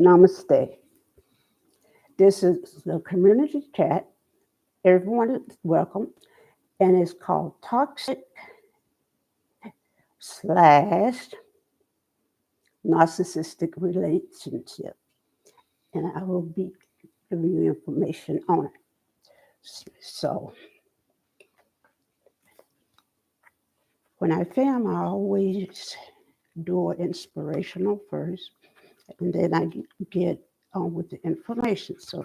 Namaste. This is the community chat. Everyone is welcome, and it's called Toxic slash Narcissistic Relationship. And I will be giving you information on it. So, when I film, I always do it inspirational first, and then I get on with the information. So,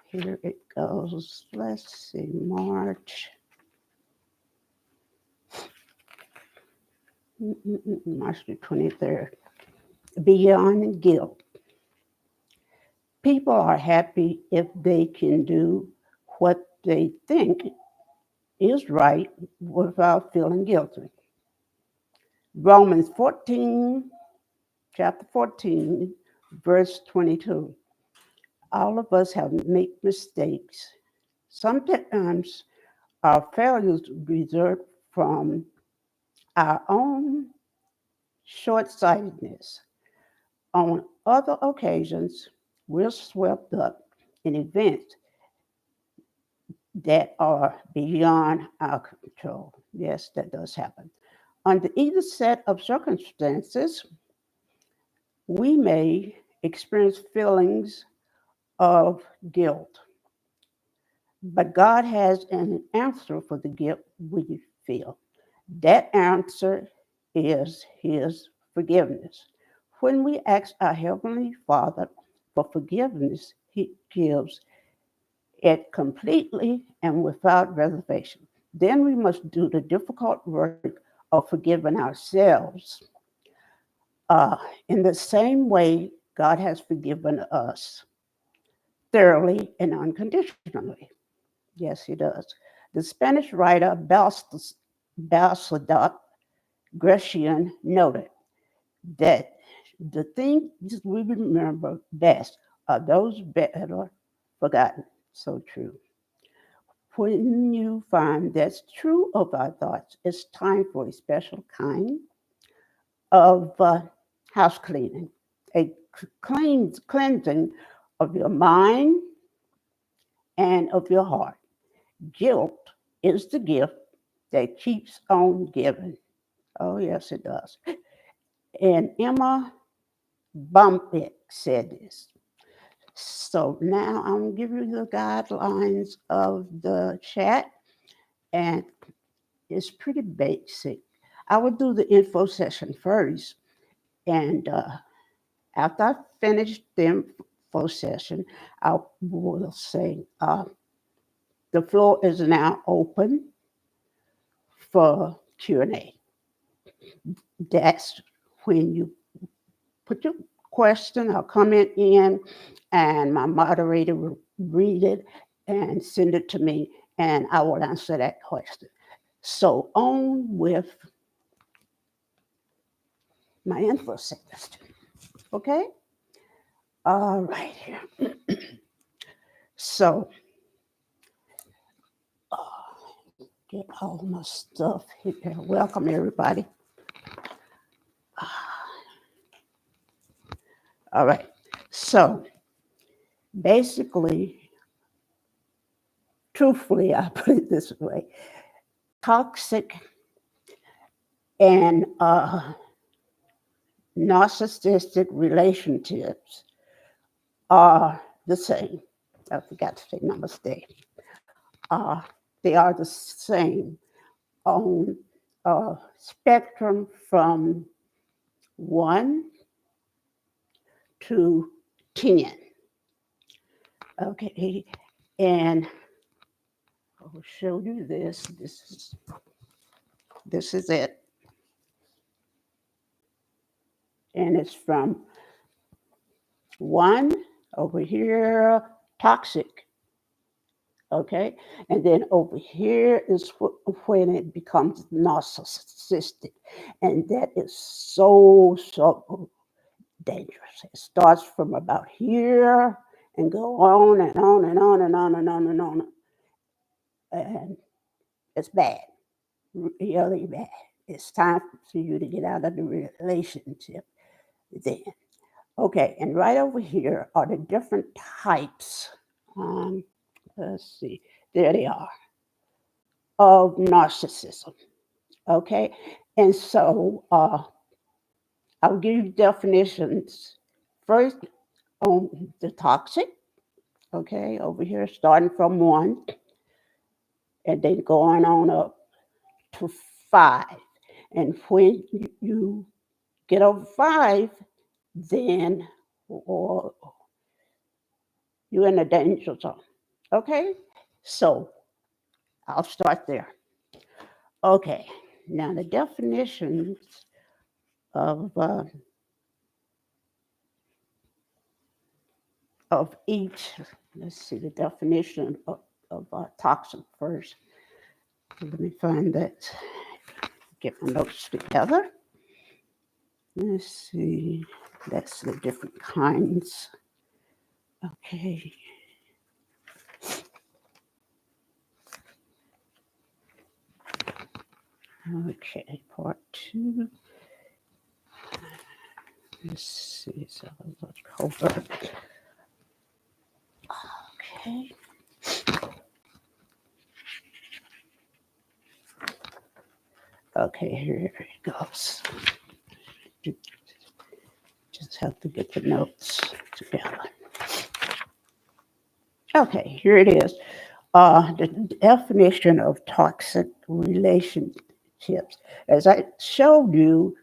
here it goes. Let's see, March the 23rd. Beyond guilt. People are happy if they can do what they think is right without feeling guilty. Romans 14, chapter 14, verse 22. All of us have made mistakes. Sometimes our failures result from our own short sightedness. On other occasions, we're swept up in events that are beyond our control. Yes, that does happen. Under either set of circumstances, we may experience feelings of guilt, but God has an answer for the guilt we feel. That answer is His forgiveness. When we ask our Heavenly Father for forgiveness, He gives it completely and without reservation. Then we must do the difficult work of forgiving ourselves uh, in the same way God has forgiven us thoroughly and unconditionally. Yes, He does. The Spanish writer Balsadot Grecian noted that the things we remember best are those better forgotten. So true. When you find that's true of our thoughts, it's time for a special kind of house cleaning, a cleansing of your mind and of your heart. Guilt is the gift that keeps on giving. Oh, yes, it does. And Emma Bumpick said this. So now I'm going to give you the guidelines of the chat, and it's pretty basic. I will do the info session first, and after I finish the info session, I will say the floor is now open for Q&A. That's when you put your question or comment in, and my moderator will read it and send it to me, and I will answer that question. So on with my info session. Okay? All right here. So get all my stuff here. Welcome everybody. All right. So basically, truthfully, I put it this way: toxic and narcissistic relationships are the same. I forgot to say namaste. Uh, they are the same on a spectrum from 1 to 10. Okay, and I'll show you this. This is it. And it's from 1 over here, toxic. Okay, and then over here is when it becomes narcissistic, and that is so dangerous. It starts from about here and go on and on and on and on and on and on, and it's bad, really bad. It's time for you to get out of the relationship then. Okay, and right over here are the different types. Um, let's see, there they are, of narcissism. Okay, and so I'll give you definitions first on the toxic. Okay, over here, starting from one and then going on up to five. And when you get over five, then or you're in a danger zone. Okay, so I'll start there. Okay, now the definitions of of each. Let's see the definition of toxin first. Let me find that. Get my notes together. Let's see. That's the different kinds. Okay. Okay. Part two. Let's see. So let's cover. Okay. Okay. Here it goes. Just have to get the notes together. Okay, here it is. The definition of toxic relationships. As I showed you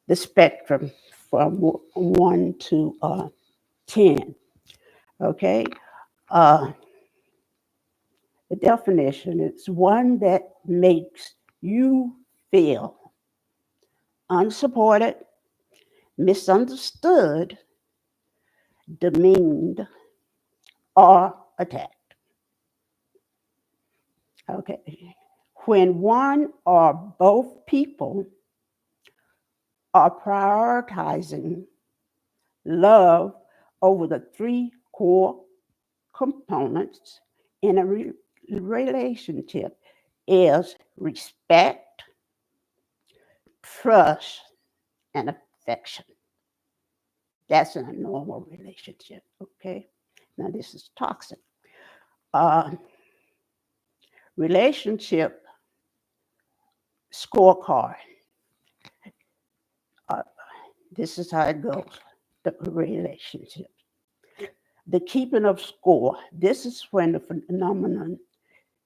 the spectrum from 1 to 10, okay? Uh, the definition is one that makes you feel unsupported, misunderstood, demeaned, or attacked. Okay. When one or both people are prioritizing love over the three core components in a relationship is respect, trust, and affection. That's in a normal relationship, okay? Now, this is toxic. Uh, Relationship scorecard. Uh, this is how it goes, the relationship. The keeping of score. This is when the phenomenon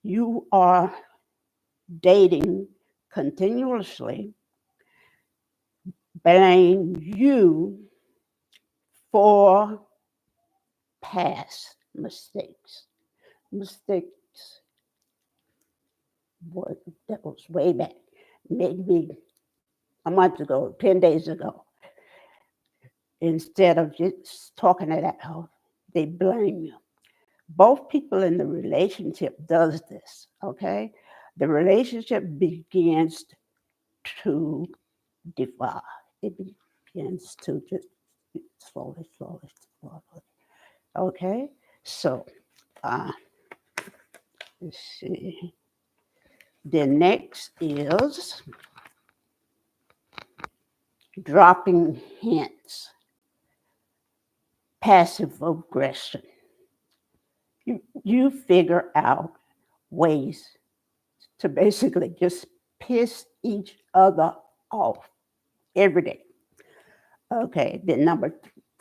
you are dating continuously blame you for past mistakes. Mistakes was, that was way back, maybe a month ago, 10 days ago. Instead of just talking it out, they blame you. Both people in the relationship does this, okay? The relationship begins to divide. It begins to just slowly, slowly, slowly. Okay, so uh, let's see. The next is dropping hints, passive aggression. You figure out ways to basically just piss each other off every day. Okay, then number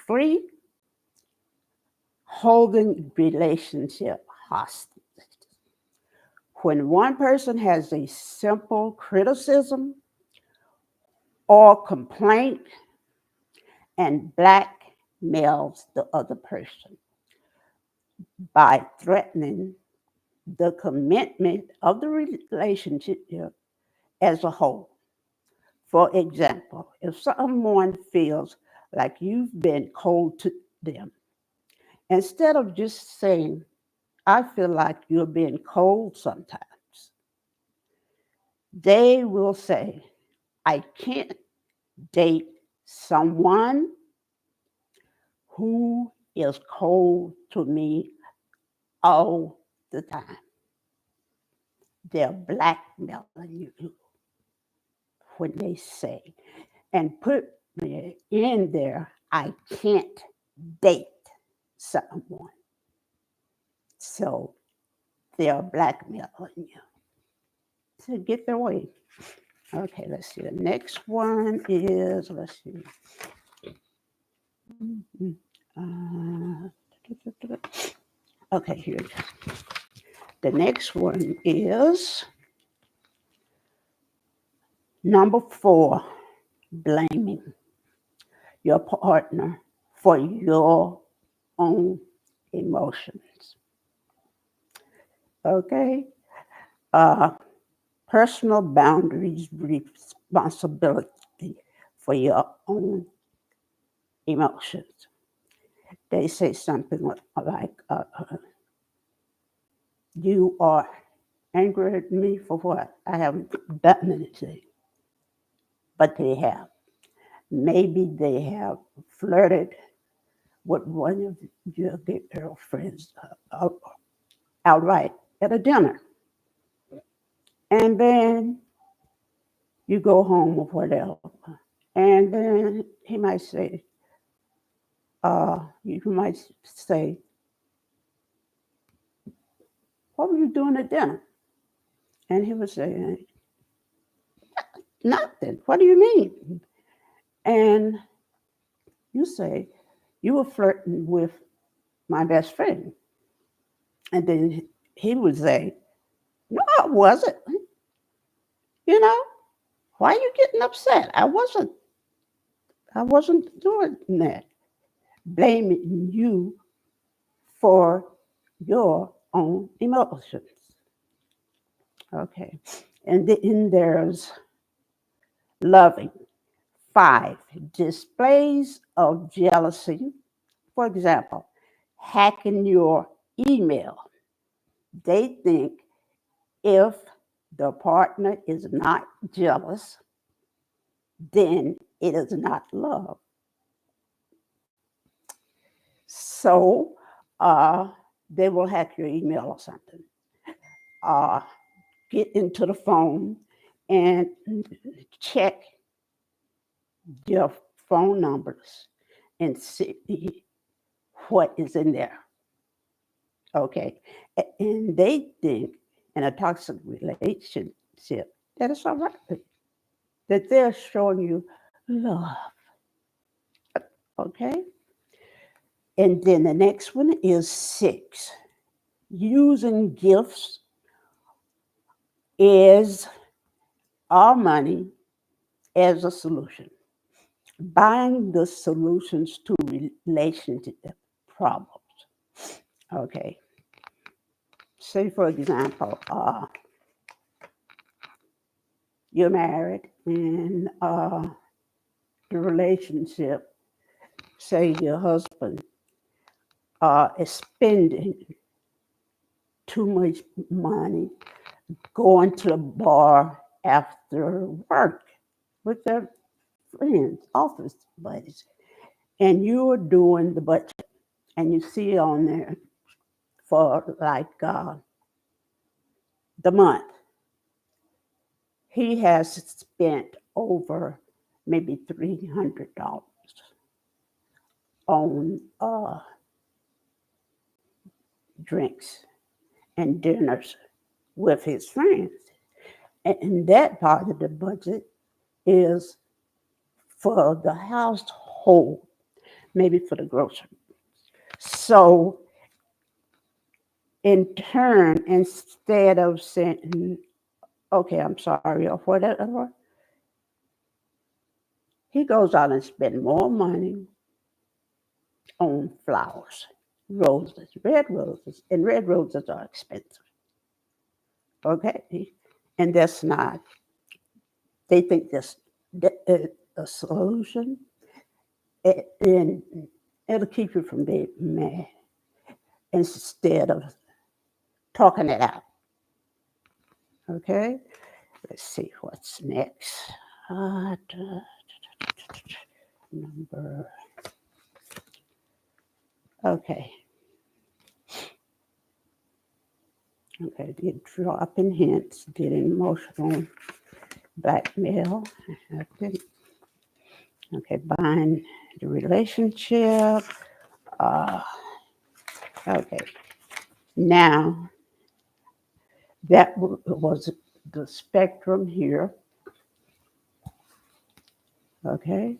three, holding relationship hostage. When one person has a simple criticism or complaint and blackmails the other person by threatening the commitment of the relationship as a whole. For example, if someone feels like you've been cold to them, instead of just saying, I feel like you're being cold sometimes, they will say, I can't date someone who is cold to me all the time. They're blackmailing you when they say, and put in there, I can't date someone. So they are blackmailing you to get their way. Okay, let's see. The next one is, let's see. Uh, okay, here it is. The next one is number 4, blaming your partner for your own emotions. Okay? Uh, Personal boundaries, responsibility for your own emotions. They say something like, you are angry at me for what? I haven't done anything. But they have. Maybe they have flirted with one of your girlfriends outright at a dinner. And then you go home or whatever. And then he might say, you might say, what were you doing at dinner? And he would say, nothing. What do you mean? And you say, you were flirting with my best friend. And then he would say, no, I wasn't. You know, why are you getting upset? I wasn't doing that. Blaming you for your own emotions. Okay. And then there's loving. 5, displays of jealousy. For example, hacking your email. They think if the partner is not jealous, then it is not love. So they will hack your email or something. Uh, get into the phone and check your phone numbers and see what is in there. Okay. And they think in a toxic relationship that it's all right, that they're showing you love. Okay. And then the next one is 6. Using gifts is our money as a solution. Buying the solutions to relationship problems. Okay. Say, for example, you're married and the relationship, say your husband is spending too much money going to the bar after work with their friends, office buddies, and you're doing the budget, and you see on there for like the month, he has spent over maybe $300 on drinks and dinners with his friends. And that part of the budget is for the household, maybe for the grocery. So, in turn, instead of saying, okay, I'm sorry, or whatever, he goes out and spends more money on flowers, roses, and red roses are expensive. Okay, and that's not. They think that's a solution, and it'll keep you from being mad instead of talking it out. Okay, let's see what's next. Number. Okay. Okay, did dropping hints, did emotional blackmail. Okay, buying the relationship. Uh, okay. Now, that was the spectrum here. Okay.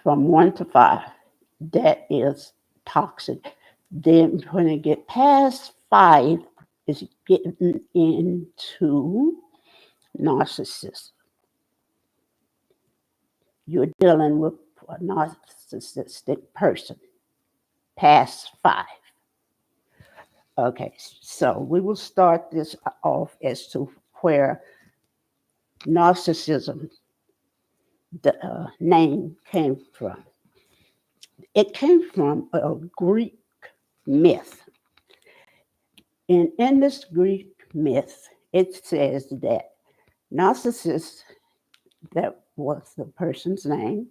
From 1 to 5. That is toxic. Then when it get past 5, it's getting into narcissism. You're dealing with a narcissistic person past 5. Okay, so we will start this off as to where narcissism, the name, came from. It came from a Greek myth. And in this Greek myth, it says that Narcissus, that was the person's name,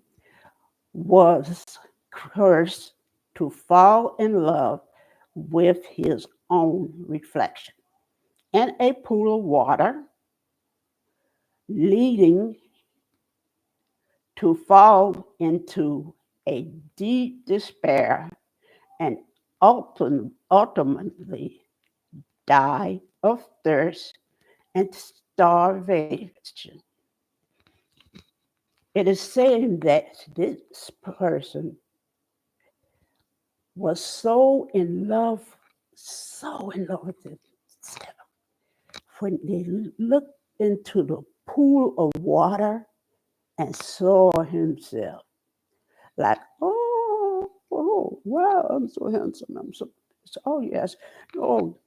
was cursed to fall in love with his own reflection in a pool of water, leading to fall into a deep despair and ultimately die of thirst and starvation. It is saying that this person was so in love with himself. When they looked into the pool of water and saw himself, like, oh, wow, I'm so handsome. Oh, yes. Oh,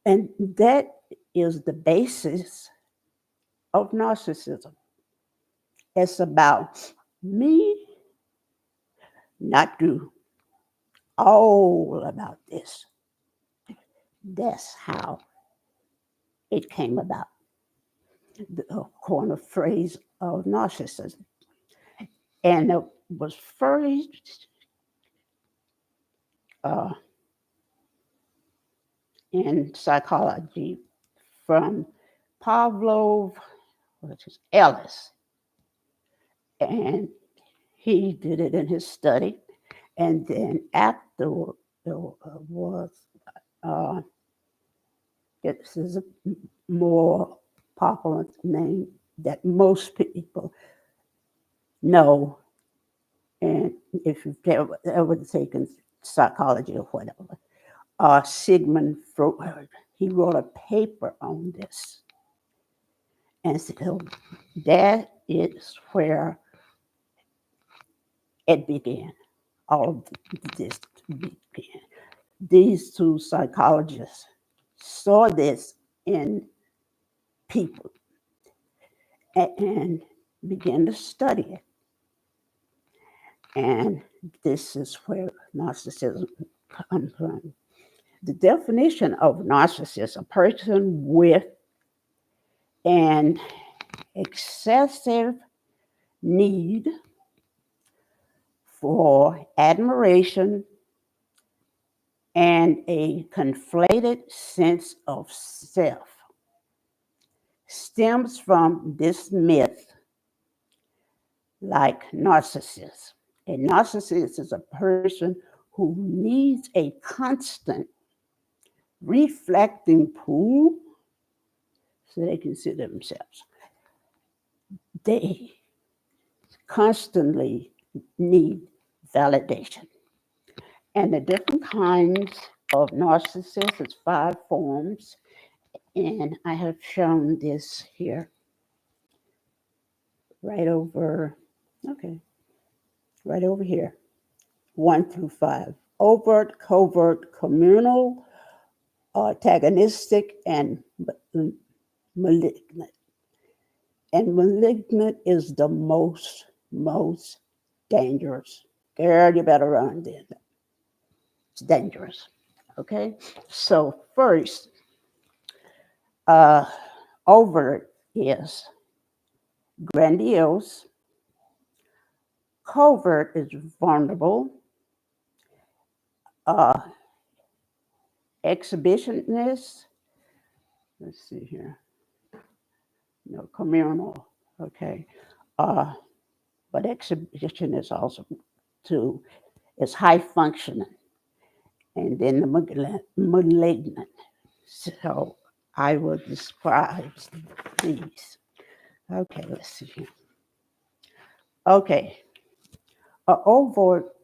and that is the basis of narcissism. It's about me, not you, all about this. That's how it came about. The corner phrase of narcissism. And it was first uh, in psychology from Pavlov, which is Ellis. And he did it in his study. And then after was, uh, this is a more popular name that most people know. And if you've ever taken psychology or whatever, Sigmund Freud, he wrote a paper on this. And so that is where it began. All of this began. These two psychologists saw this in people and began to study it. And this is where narcissism comes from. The definition of narcissist, a person with an excessive need for admiration and a conflated sense of self, stems from this myth, like narcissist. A narcissist is a person who needs a constant reflecting pool so they can see themselves. They constantly need validation. And the different kinds of narcissists is 5 forms. And I have shown this here, right over, okay, right over here, 1 through 5. Overt, covert, communal, antagonistic, and malignant. And malignant is the most dangerous. Girl, you better run then. It's dangerous. Okay? So first, overt is grandiose. Covert is vulnerable. Uh, exhibitionist. Let's see here. No, communal. Okay. Uh, but exhibition is also too, it's high functioning, and then the malignant. So I will describe these. Okay, let's see here. Okay, an overt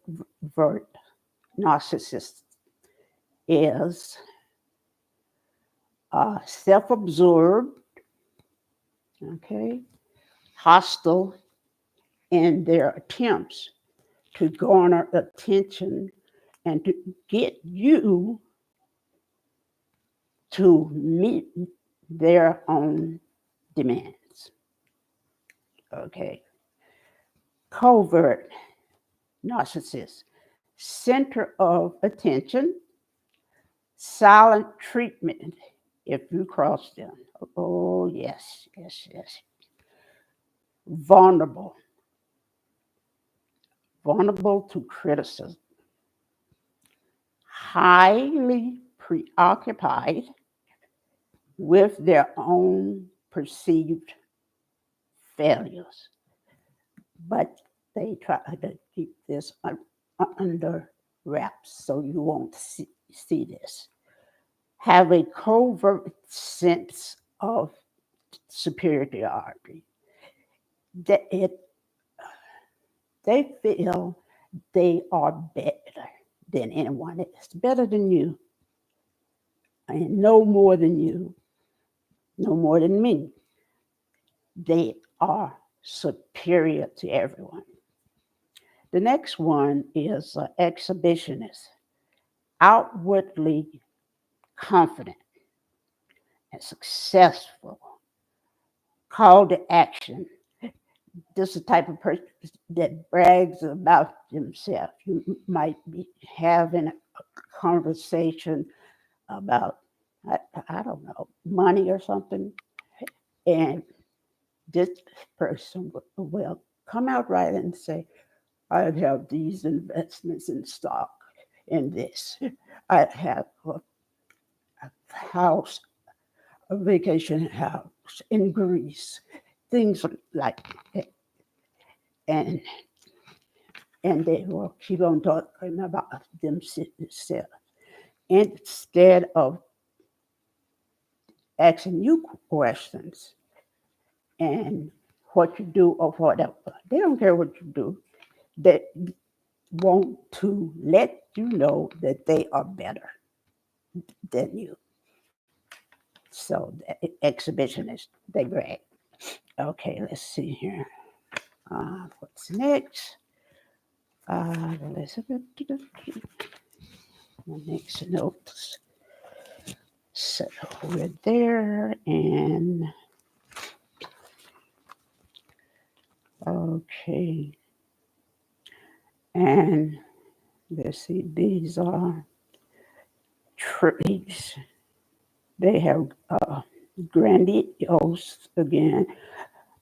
narcissist is self-absorbed, okay, hostile in their attempts to garner attention and to get you to meet their own demands. Okay. Covert narcissist, center of attention, silent treatment if you cross them. Oh, yes, yes, yes. Vulnerable, vulnerable to criticism, highly preoccupied with their own perceived failures, but they try to keep this under wraps so you won't see this. Have a covert sense of superiority. That they feel they are better than anyone else, better than you, and no more than you, no more than me. They are superior to everyone. The next one is exhibitionist, outwardly confident and successful, call to action. This is the type of person that brags about themselves. You might be having a conversation about, I, I don't know, money or something, and this person will come out right and say, I have these investments in stock in this. I have a house, a vacation house in Greece, things like that. And and they will keep on talking about themselves instead of asking you questions and what you do or whatever. They don't care what you do. They want to let you know that they are better than you. So the exhibitionists, they brag. Okay, let's see here. What's next? Elizabeth, my next notes. So we're there, and okay, and let's see, these are traits. They have grandiose, again,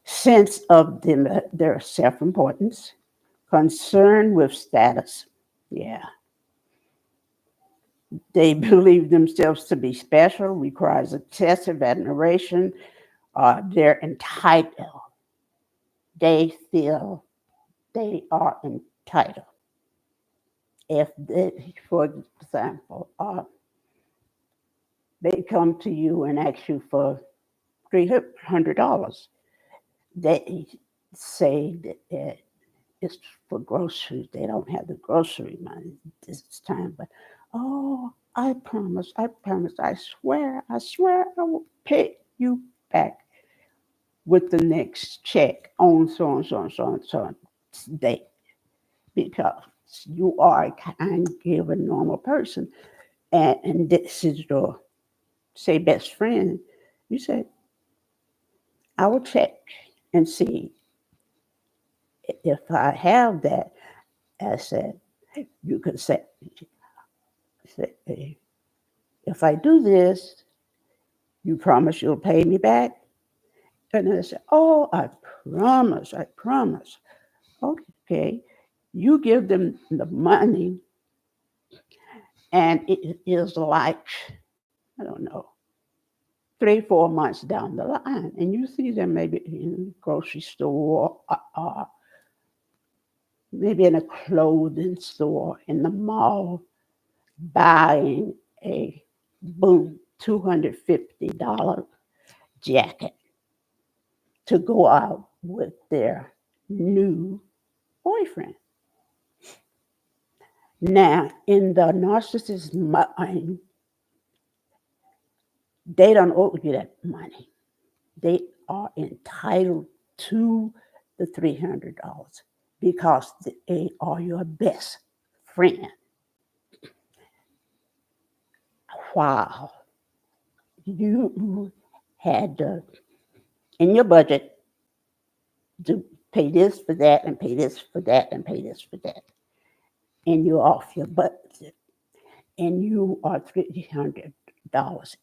sense of their self importance, concern with status. Yeah. They believe themselves to be special, requires excessive admiration. They're entitled. They feel they are entitled. If they, for example, they come to you and ask you for $300, they say that it's for groceries. They don't have the grocery money this time, but oh, I promise, I swear I will pay you back with the next check on so and so and so and so date, because you are a kind, given, normal person, and this is your, say, best friend. You say, I will check and see if I have that. I said, you could say, if I do this, you promise you'll pay me back? And I said, oh, I promise, I promise. Okay. You give them the money, and it is like, I don't know, 3, 4 months down the line, and you see them maybe in the grocery store, maybe in a clothing store, in the mall, buying a boom $250 jacket to go out with their new boyfriend. Now, in the narcissist's mind, they don't owe you that money. They are entitled to the $300 because they are your best friend. While you had in your budget to pay this for that and pay this for that and pay this for that, and you're off your budget, and you are $300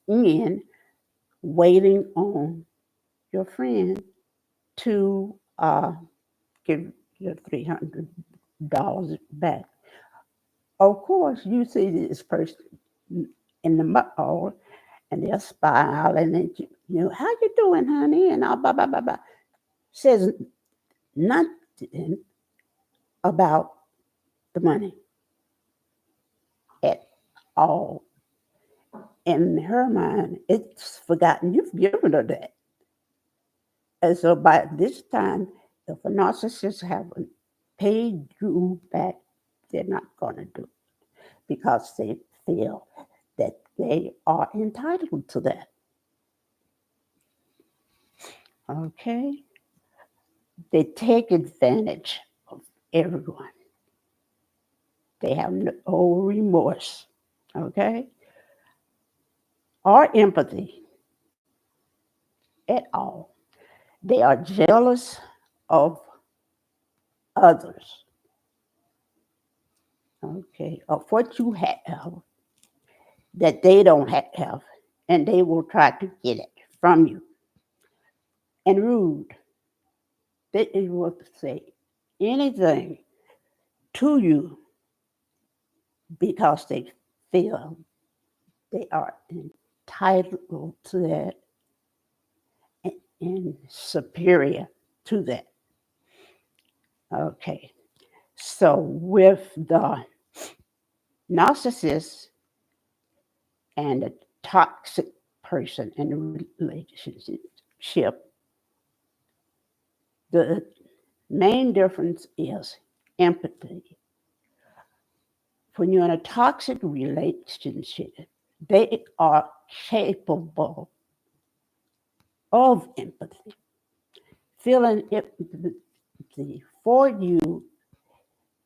in, waiting on your friend to give your $300 back. Of course, you see this person in the mall, and they're smiling at you. You know, how you doing, honey? And all blah blah blah blah. Says nothing about the money at all. In her mind, it's forgotten. You've given her that. And so by this time, if a narcissist haven't paid you back, they're not going to do it because they feel that they are entitled to that. Okay? They take advantage of everyone. They have no remorse. Okay? Or empathy at all. They are jealous of others. Okay? Of what you have that they don't have, and they will try to get it from you. And rude. They will say anything to you because they feel they are entitled to that and superior to that. Okay. So with the narcissist and the toxic person in the relationship, the main difference is empathy. When you're in a toxic relationship, they are capable of empathy, feeling empathy for you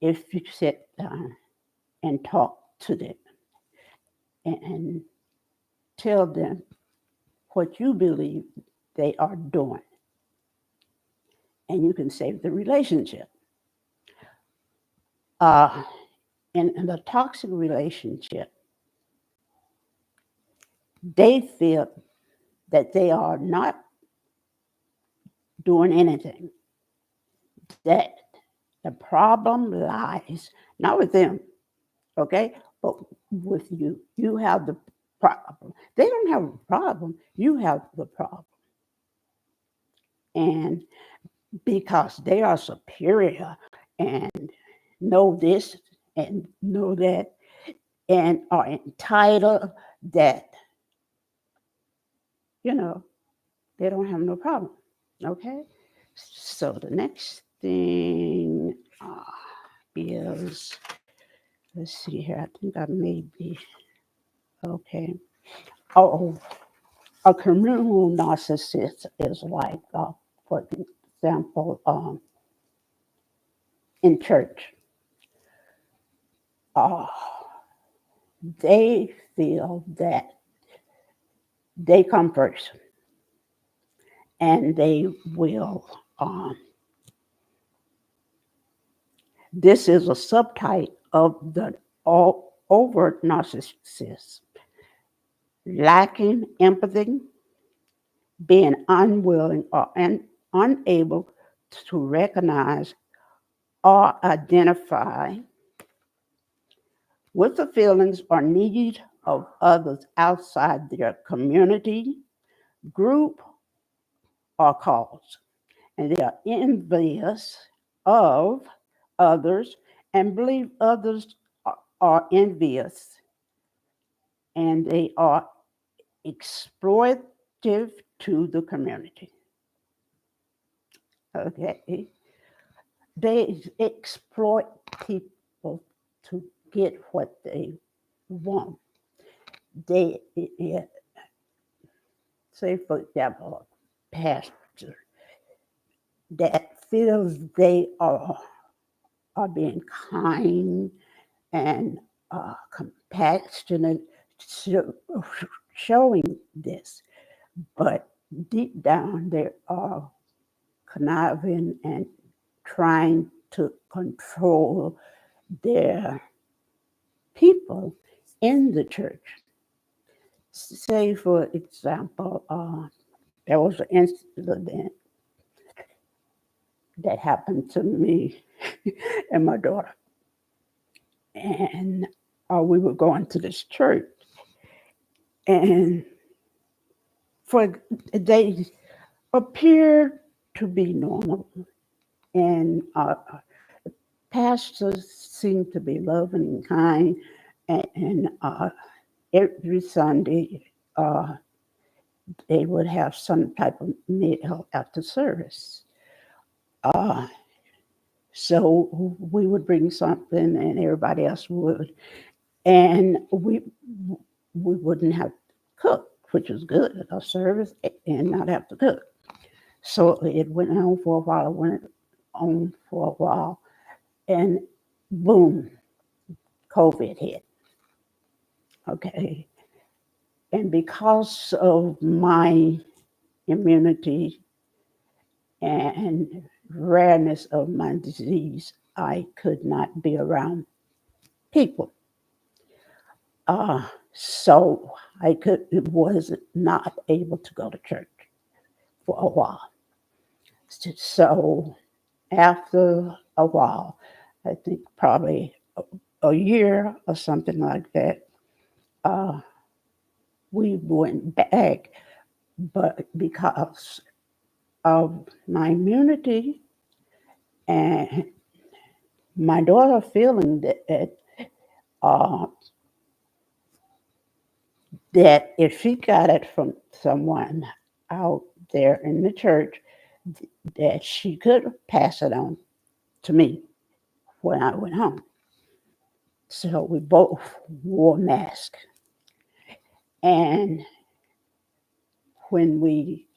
if you sit down and talk to them and tell them what you believe they are doing. And you can save the relationship. In the toxic relationship, they feel that they are not doing anything, that the problem lies not with them, okay, but with you. You have the problem. They don't have a problem, you have the problem. And because they are superior and know this and know that and are entitled, that, you know, they don't have no problem. Okay? So the next thing is, let's see here, I think I may be, okay. Oh, a criminal narcissist is like, for example, in church. They feel that they come first and they will, this is a subtype of the overt narcissist, lacking empathy, being unwilling or unable to recognize or identify with the feelings or needs of others outside their community, group, or cause, and they are envious of others and believe others are envious, and they are exploitative to the community. Okay, they exploit people to get what they want. They, yeah, say for example, a pastor that feels they are being kind and compassionate, sho- showing this, but deep down they are conniving and trying to control their people in the church. Say, for example, there was an incident that happened to me and my daughter, and we were going to this church, and for they appeared to be normal, and pastors seemed to be loving and kind, and every Sunday uh, they would have some type of meal after service. Uh, so we would bring something, and everybody else would, and we wouldn't have to cook, which was good at our service, and not have to cook. So it went on for a while. It went on for a while, and boom, COVID hit. Okay, and because of my immunity and rareness of my disease, I could not be around people. So I was not able to go to church for a while. So after a while, I think probably a year or something like that, uh, we went back, but because of my immunity and my daughter feeling uh, that if she got it from someone out there in the church, that she could pass it on to me when I went home. So we both wore masks. And when we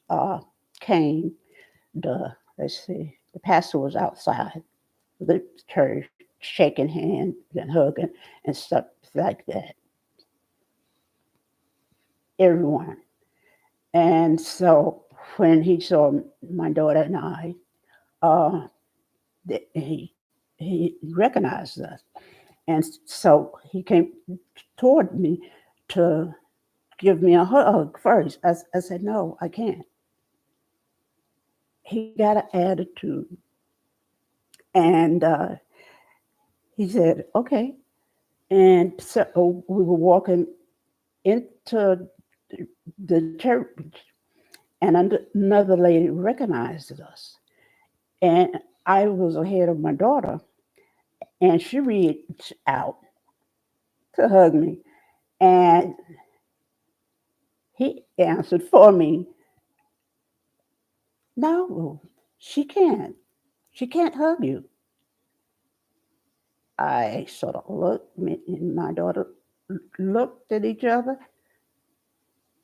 came, the pastor was outside the church, shaking hands and hugging and stuff like that. Everyone. And so when he saw my daughter and I, uh, he recognized us, and so he came toward me to give me a hug first. I said, no, I can't. He got an attitude, and he said, okay. And so we were walking into the church, and another lady recognized us. And I was ahead of my daughter, and she reached out to hug me. And he answered for me, no, she can't. She can't hug you. I sort of looked, me and my daughter looked at each other,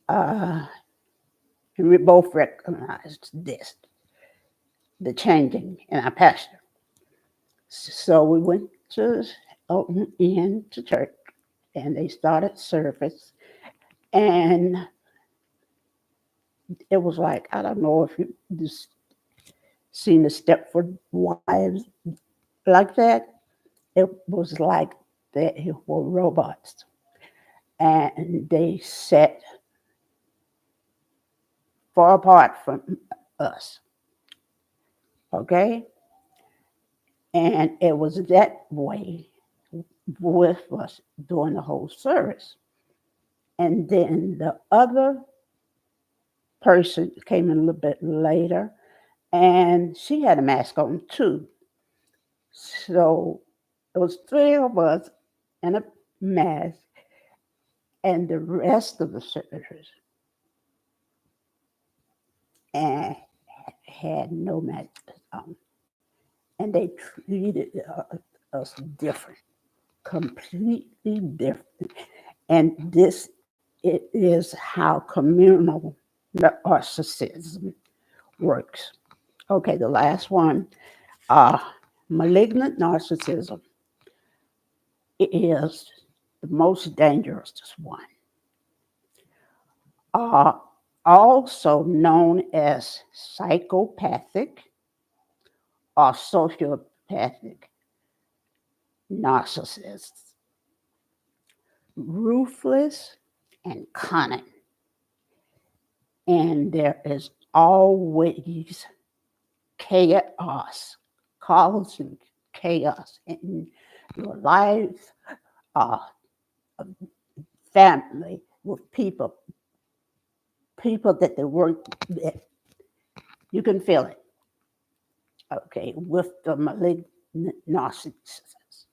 uh, and we both recognized this, the changing in our pastor. So we went to into church, and they started service, and it was like, I don't know if you just seen the Stepford Wives like that. It was like they were robots, and they sat far apart from us. Okay, and it was that way with us during the whole service. And then the other person came in a little bit later, and she had a mask on too. So it was three of us in a mask, and the rest of the senators and had no masks on, and they treated us different, completely different. And this it is how communal narcissism works. Okay, the last one, uh, malignant narcissism is the most dangerous one. Uh, Also known as psychopathic or sociopathic narcissists, ruthless and cunning. And there is always chaos, causing chaos in your life, uh, family, with people that they work with. You can feel it, okay, with the malignant narcissists.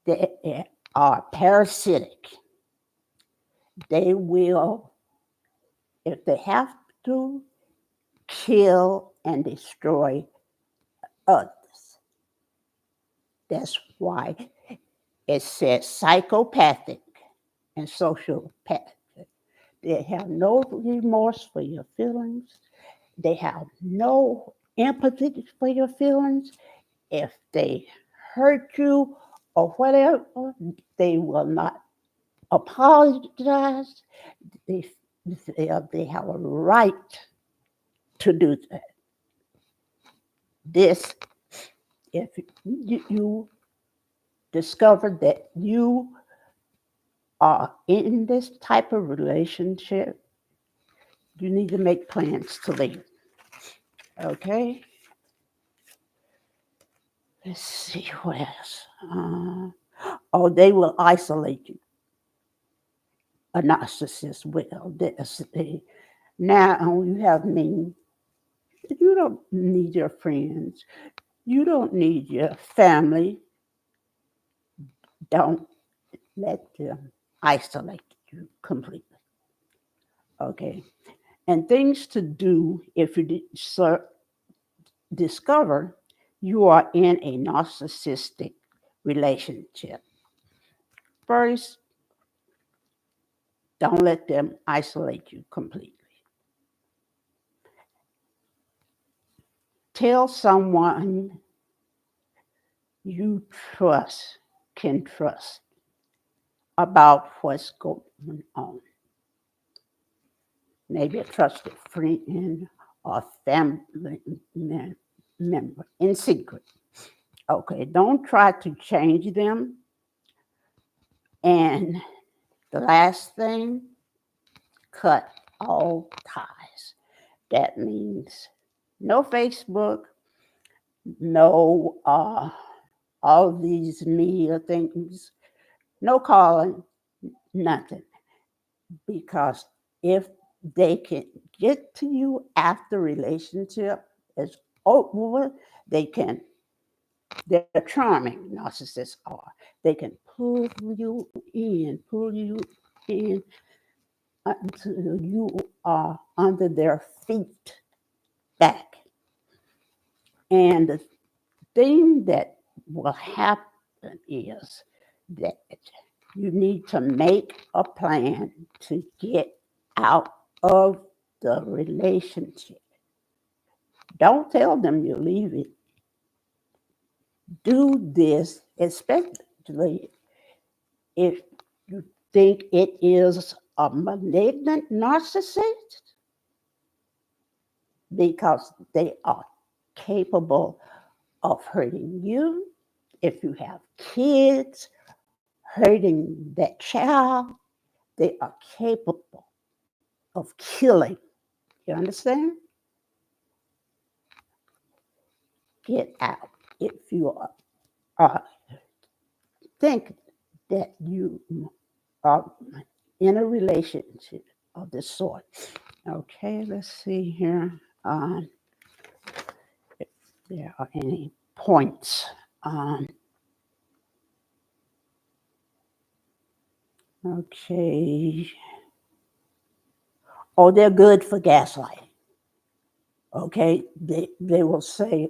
They are parasitic. They will, if they have to, kill and destroy others. That's why it says psychopathic and sociopathic. They have no remorse for your feelings. They have no empathy for your feelings. If they hurt you or whatever, they will not apologize. They, they have a right to do that. This, if you discover that you are in this type of relationship, you need to make plans to leave. Okay? Let's see what else. Oh, they will isolate you. A narcissist will. Now you have me. You don't need your friends. You don't need your family. Don't let them isolate you completely. Okay? And things to do if you discover you are in a narcissistic relationship. First, don't let them isolate you completely. Tell someone you can trust about what's going on. Maybe a trusted friend or family member in secret. Okay, don't try to change them. And the last thing, cut all ties. That means no Facebook, no all these media things, no calling, nothing. Because if they can get to you after relationship is over, they can, they're charming, narcissists are. They can pull you in until you are under their feet back. And the thing that will happen is that you need to make a plan to get out of the relationship. Don't tell them you're leaving. Do this, especially if you think it is a malignant narcissist, because they are capable of hurting you. If you have kids, hurting that child, they are capable of killing. You understand? Get out. If you think that you are in a relationship of this sort, Okay, let's see here. Um, if there are any points. Um, okay. Oh, they're good for gaslighting. Okay, they will say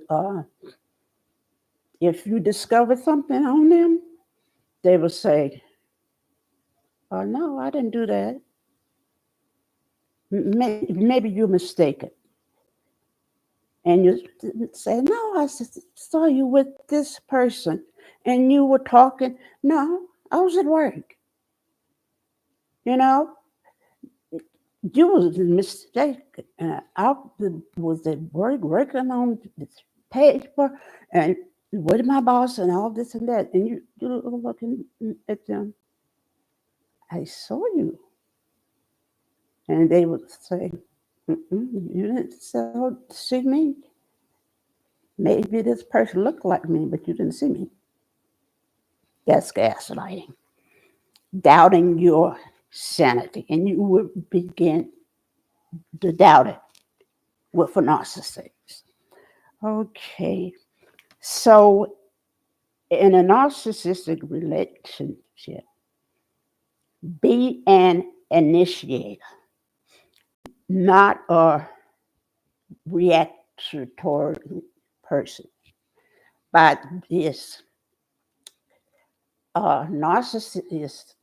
if you discover something on them, they will say, "Oh no, I didn't do that. Maybe you're mistaken." And you say, "No, saw you with this person, and you were talking." No, I was at work. You know, you was mistaken. I was at work working on this paper and with my boss and all this and that. And you looking at them, "I saw you." And they would say, "You didn't see me. Maybe this person looked like me, but you didn't see me." That's gaslighting, doubting your sanity. And you would begin to doubt it with a narcissist. Okay. So, in a narcissistic relationship, be an initiator, not a reactionary person. But this narcissist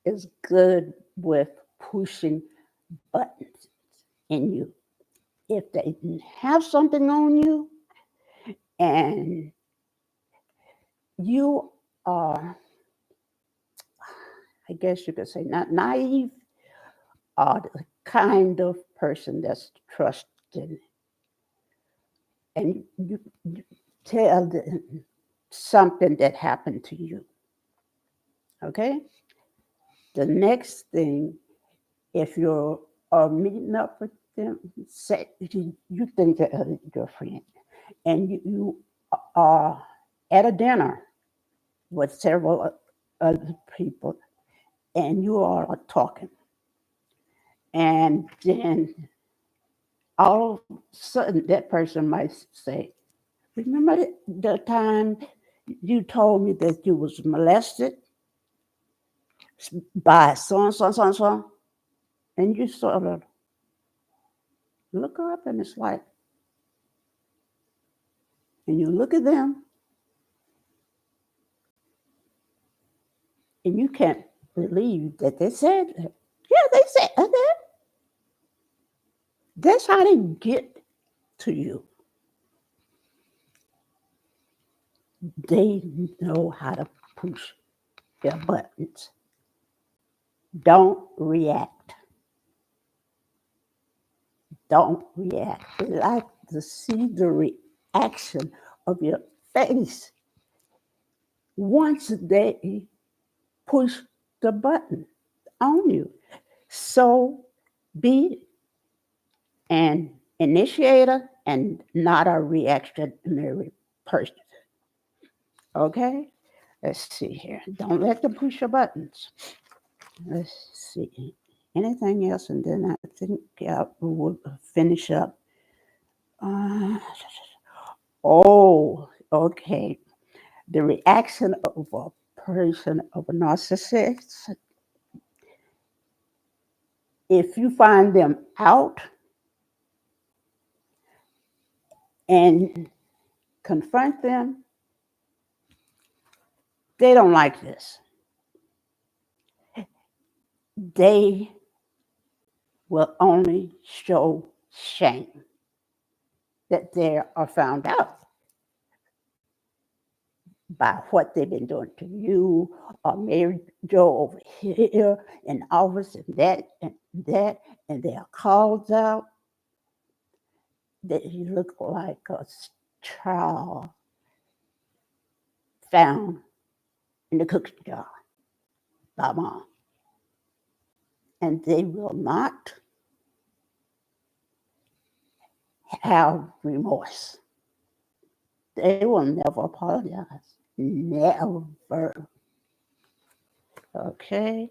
is good with pushing buttons in you. If they have something on you and you are, I guess you could say, not naive, are the kind of person that's trusted, and you tell them something that happened to you. Okay? The next thing, if you're meeting up with them, say you think they're your friend, and you are at a dinner with several other people, and you are talking, and then all of a sudden that person might say, "Remember the time you told me that you was molested by so and so, so and so?" And you sort of look up, and it's like, and you look at them, and you can't believe that they said that. Yeah, they said that. That's how they get to you. They know how to push their buttons. Don't react. Don't react. They like to see the reaction of your face once they push the button on you. So be an initiator and not a reactionary person. Okay? Let's see here. Don't let them push your buttons. Let's see. Anything else? And then I think we'll finish up. Uh, oh, okay. The reaction of a person, of a narcissist, if you find them out and confront them, they don't like this. They will only show shame that they are found out by what they've been doing to you, or Mary Joe over here, and all this and that, and they are called out that you look like a child found in the cookie jar by mom. And they will not have remorse. They will never apologize. Never. Okay?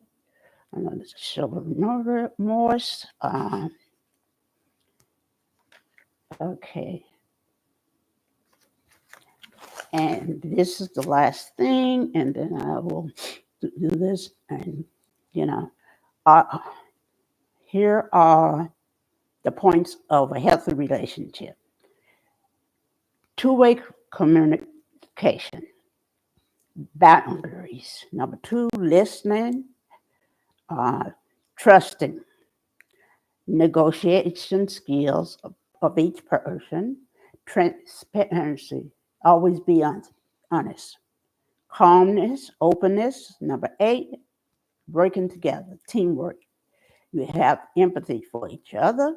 I'm going to show no remorse. Okay. And this is the last thing, and then I will do this. And, you know, uh, here are the points of a healthy relationship: two-way communication, boundaries. Number two, listening, uh, trusting, negotiation skills of each person, transparency, always be honest, calmness, openness. Number eight, working together, teamwork. You have empathy for each other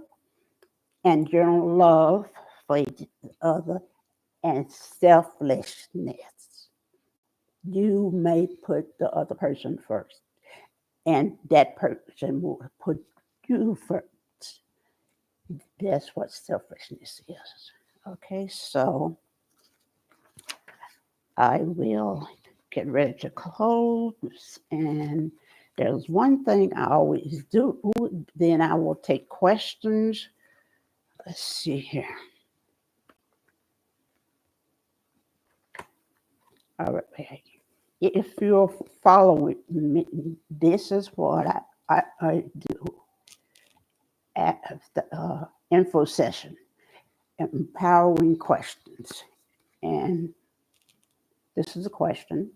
and general love for each other and selflessness. You may put the other person first, and that person will put you first. That's what selfishness is. Okay, so I will get ready to close. And there's one thing I always do, then I will take questions. Let's see here. All right. If you're following me, this is what I do at the info session: empowering questions. And this is a question.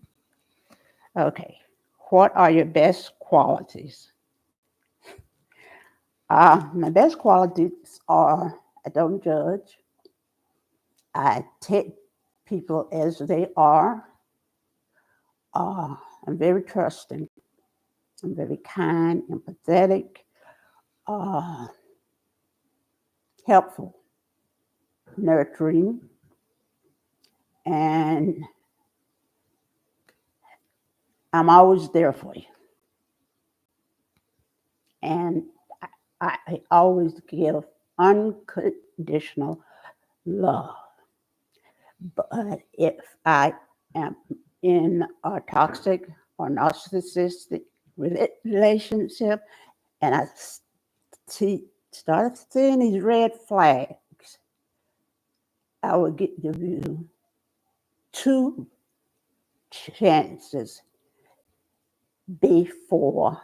Okay. What are your best qualities? My best qualities are I don't judge. I take people as they are. I'm very trusting. I'm very kind, empathetic, uh, helpful, nurturing, and I'm always there for you. And I always give unconditional love. But if I am in a toxic or narcissistic relationship and I start seeing these red flags, I will give you two chances before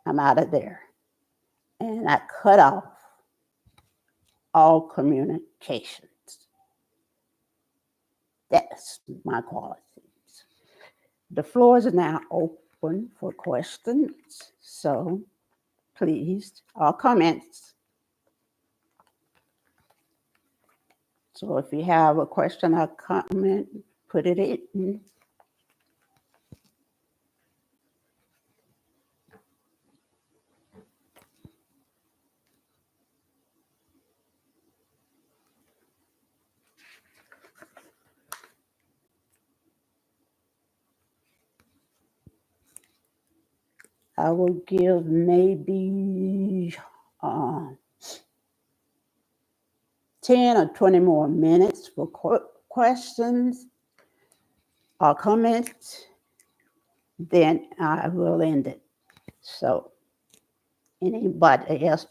I'm out of there. And I cut off all communications. That's my qualities. The floors are now open for questions. So please, all comments. So if you have a question or comment, put it in. I will give maybe uh, 10 or 20 more minutes for questions or comments, then I will end it. So anybody else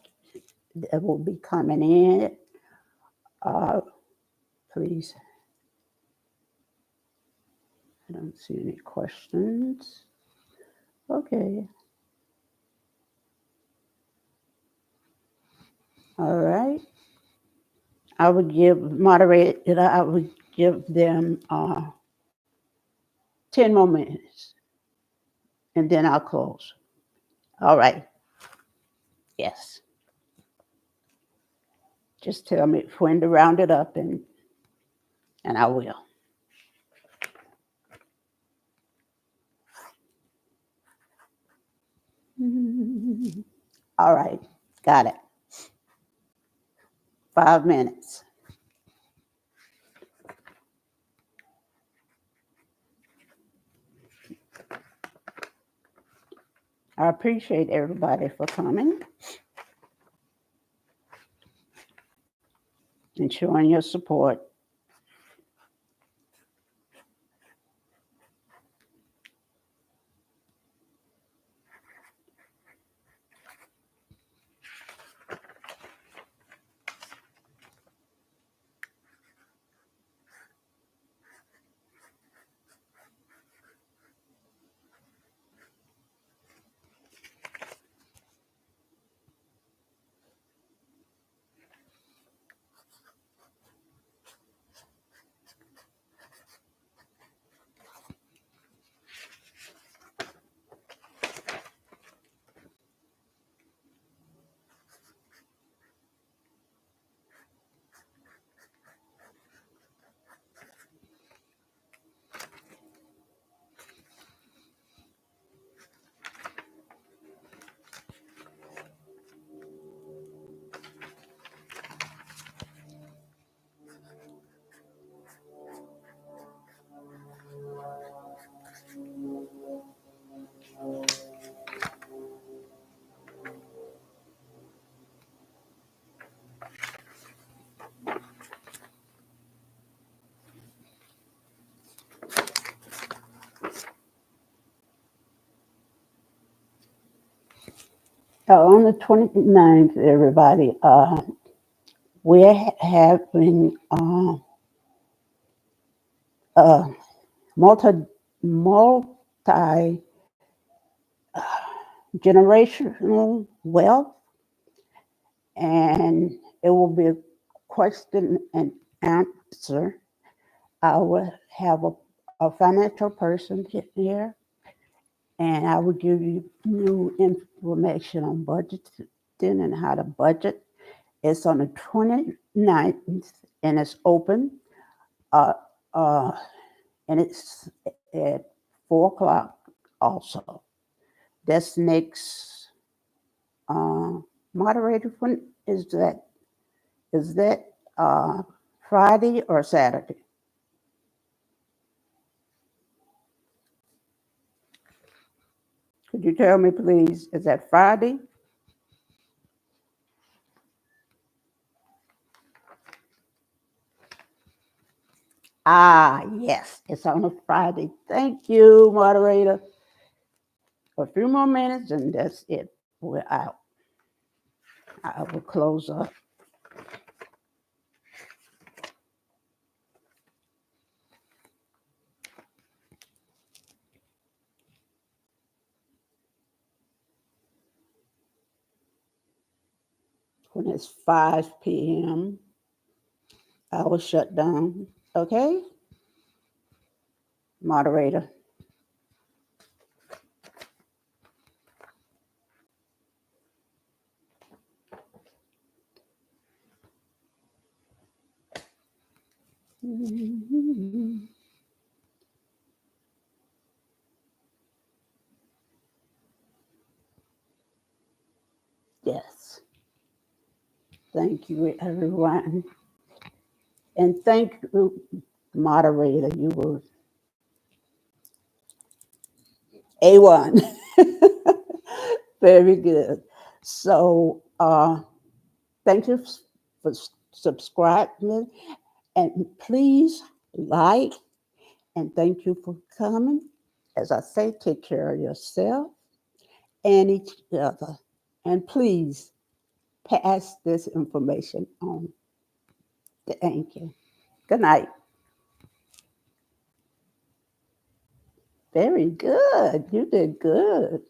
that will be coming in, please. I don't see any questions. Okay. All right. I would I would give them 10 more minutes and then I'll close. All right. Yes. Just tell me when to round it up and I will. All right. Got it. 5 minutes. I appreciate everybody for coming and showing your support. On the 29th, everybody, we're having uh, multi generational wealth, and it will be a question and answer. I will have a financial person here, and I will give you new information on budgeting and how to budget. It's on the 29th, and it's open, uh, uh, and it's at 4 o'clock also. That's next uh, moderator. When is that? Is that Friday or Saturday? Could you tell me, please? Is that Friday? Yes, it's on a Friday. Thank you, moderator. A few more minutes, and that's it. We're out. I will close up. When it's 5 p.m., I will shut down. Okay, moderator. Yes. Thank you, everyone. And thank you, moderator. You were A1. Very good. So, thank you for subscribing. And please like and thank you for coming. As I say, take care of yourself and each other. And please pass this information on. Thank you. Good night. Very good. You did good.